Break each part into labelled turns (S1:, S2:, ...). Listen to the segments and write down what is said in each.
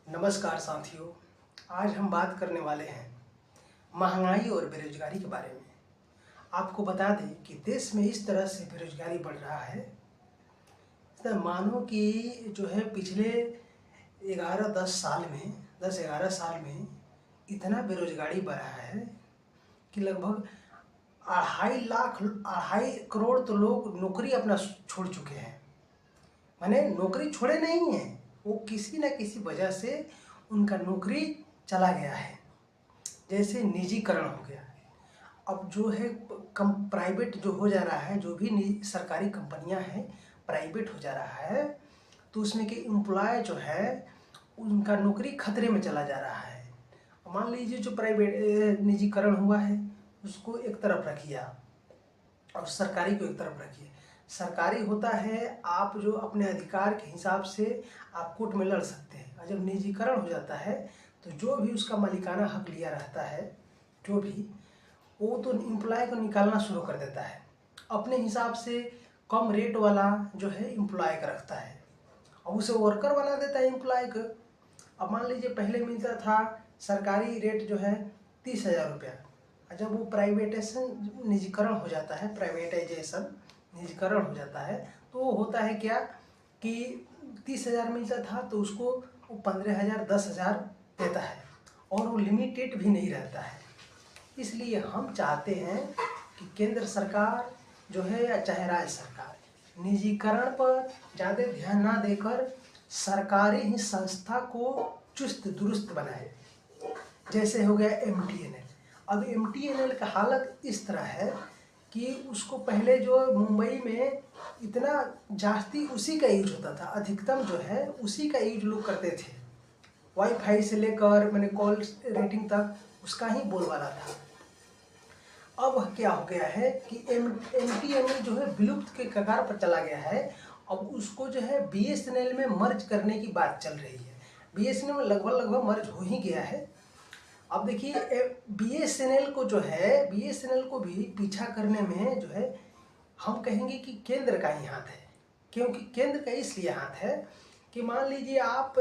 S1: नमस्कार साथियों। आज हम बात करने वाले हैं महंगाई और बेरोजगारी के बारे में। आपको बता दें कि देश में इस तरह से बेरोजगारी बढ़ रहा है, तो मानो कि जो है पिछले 10-11 साल में इतना बेरोजगारी बढ़ा है कि लगभग 2.5 करोड़ तो लोग नौकरी अपना छोड़ चुके हैं। माने नौकरी छोड़े नहीं है, वो किसी न किसी वजह से उनका नौकरी चला गया है। जैसे निजीकरण हो गया, अब जो है प्राइवेट जो हो जा रहा है, जो भी सरकारी कंपनियां हैं प्राइवेट हो जा रहा है, तो उसमें के एम्प्लॉय जो है उनका नौकरी खतरे में चला जा रहा है। मान लीजिए जो प्राइवेट निजीकरण हुआ है उसको एक तरफ रखिए आप, और सरकारी को एक तरफ रखिए। सरकारी होता है आप जो अपने अधिकार के हिसाब से आप कोर्ट में लड़ सकते हैं, और जब निजीकरण हो जाता है तो जो भी उसका मालिकाना हक लिया रहता है, जो भी वो तो एम्प्लॉय को निकालना शुरू कर देता है अपने हिसाब से। कम रेट वाला जो है एम्प्लॉय का रखता है और उसे वर्कर बना देता है एम्प्लॉय को। अब मान लीजिए पहले मिलता था सरकारी रेट जो है 30,000 रुपया, और जब वो प्राइवेटेशन निजीकरण हो जाता है, प्राइवेटाइजेशन निजीकरण हो जाता है, तो वो होता है क्या कि 30,000 मिलता था तो उसको वो 15,000 10,000 देता है, और वो लिमिटेड भी नहीं रहता है। इसलिए हम चाहते हैं कि केंद्र सरकार जो है या चाहे राज्य सरकार निजीकरण पर ज़्यादा ध्यान ना देकर सरकारी ही संस्था को चुस्त दुरुस्त बनाए। जैसे हो गया MTNL। अब MTNL का हालत इस तरह है कि उसको पहले जो मुंबई में इतना जास्ती उसी का यूज होता था, अधिकतम जो है उसी का यूज लोग करते थे। वाईफाई से लेकर मैंने कॉल रेटिंग तक उसका ही बोलबाला था। अब क्या हो गया है कि MTNL जो है विलुप्त के कगार पर चला गया है। अब उसको जो है BSNL में मर्ज करने की बात चल रही है। BSNL में लगभग मर्ज हो ही गया है। अब देखिए BSNL को जो है BSNL को भी पीछा करने में जो है हम कहेंगे कि केंद्र का ही हाथ है। क्योंकि केंद्र का इसलिए हाथ है कि मान लीजिए आप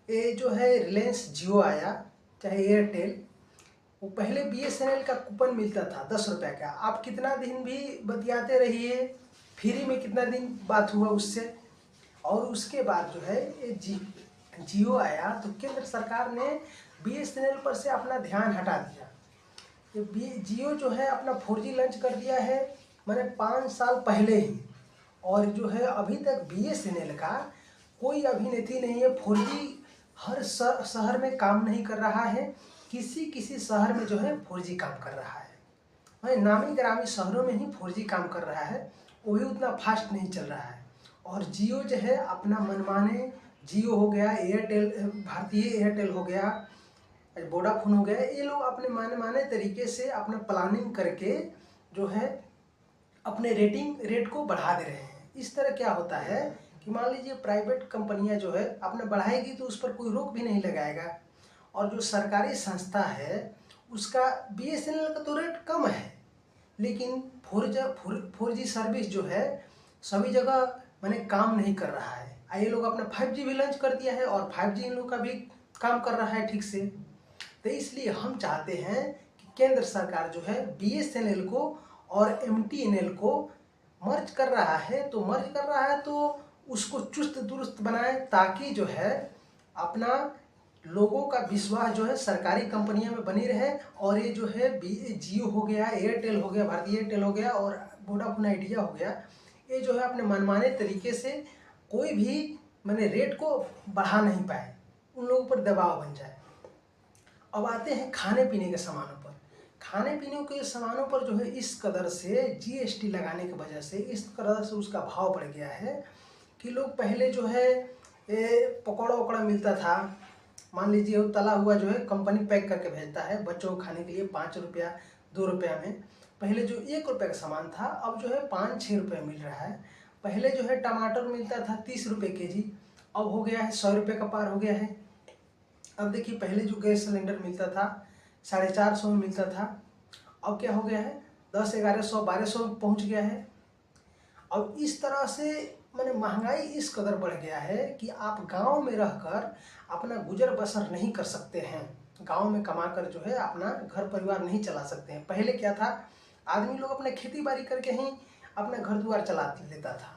S1: ये जो है रिलायंस जियो आया चाहे एयरटेल, वो पहले BSNL का कूपन मिलता था 10 रुपये का। आप कितना दिन भी बतियाते रहिए, फ्री में कितना दिन बात हुआ उससे। और उसके बाद जो है ये जियो आया तो केंद्र सरकार ने BSNL पर से अपना ध्यान हटा दिया। ये जियो जो है अपना 4G लॉन्च कर दिया है मैंने 5 साल पहले ही, और जो है अभी तक BSNL का कोई अभिनेत्री नहीं है। 4G हर शहर में काम नहीं कर रहा है, किसी शहर में जो है 4G काम कर रहा है। भाई नामी ग्रामी शहरों में ही 4G काम कर रहा है, वो भी उतना फास्ट नहीं चल रहा है। और जियो जो है अपना मनमाने, जियो हो गया, एयरटेल, भारतीय एयरटेल हो गया, वोडाफोन हो गया, ये लोग अपने माने तरीके से अपना प्लानिंग करके जो है अपने रेट को बढ़ा दे रहे हैं। इस तरह क्या होता है कि मान लीजिए प्राइवेट कंपनियां जो है अपना बढ़ाएगी तो उस पर कोई रोक भी नहीं लगाएगा, और जो सरकारी संस्था है उसका BSNL का तो रेट कम है, लेकिन 4G सर्विस जो है सभी जगह मैंने काम नहीं कर रहा है। ये लोग अपना 5G भी लॉन्च कर दिया है, और 5G इन लोग का भी काम कर रहा है ठीक से। तो इसलिए हम चाहते हैं कि केंद्र सरकार जो है BSNL को और MTNL को मर्ज कर रहा है तो उसको चुस्त दुरुस्त बनाए, ताकि जो है अपना लोगों का विश्वास जो है सरकारी कंपनियों में बनी रहे। और ये जो है जियो हो गया, एयरटेल हो गया, भारतीय एयरटेल हो गया, और वोडाफोन आइडिया हो गया, ये जो है अपने मनमाने तरीके से कोई भी मैंने रेट को बढ़ा नहीं पाए, उन लोगों पर दबाव बन जाए। अब आते हैं खाने पीने के सामानों पर। खाने पीने के सामानों पर जो है इस कदर से GST लगाने की वजह से इस कदर से उसका भाव बढ़ गया है कि लोग पहले जो है पकौड़ा वकौड़ा मिलता था, मान लीजिए वो तला हुआ जो है कंपनी पैक करके भेजता है बच्चों को खाने के लिए 5 रुपया 2 रुपया में। पहले जो 1 रुपये का सामान था अब जो है 5-6 रुपये मिल रहा है। पहले जो है टमाटर मिलता था 30 रुपये kg, अब हो गया है 100 रुपये का पार हो गया है। अब देखिए पहले जो गैस सिलेंडर मिलता था 450 में मिलता था, अब क्या हो गया है 10, 1100, 1200 पहुँच गया है। अब इस तरह से माने महंगाई इस कदर बढ़ गया है कि आप गांव में रहकर अपना गुजर बसर नहीं कर सकते हैं। गांव में कमाकर जो है अपना घर परिवार नहीं चला सकते हैं। पहले क्या था, आदमी लोग अपने खेती बाड़ी करके ही अपना घर द्वार चला लेता था।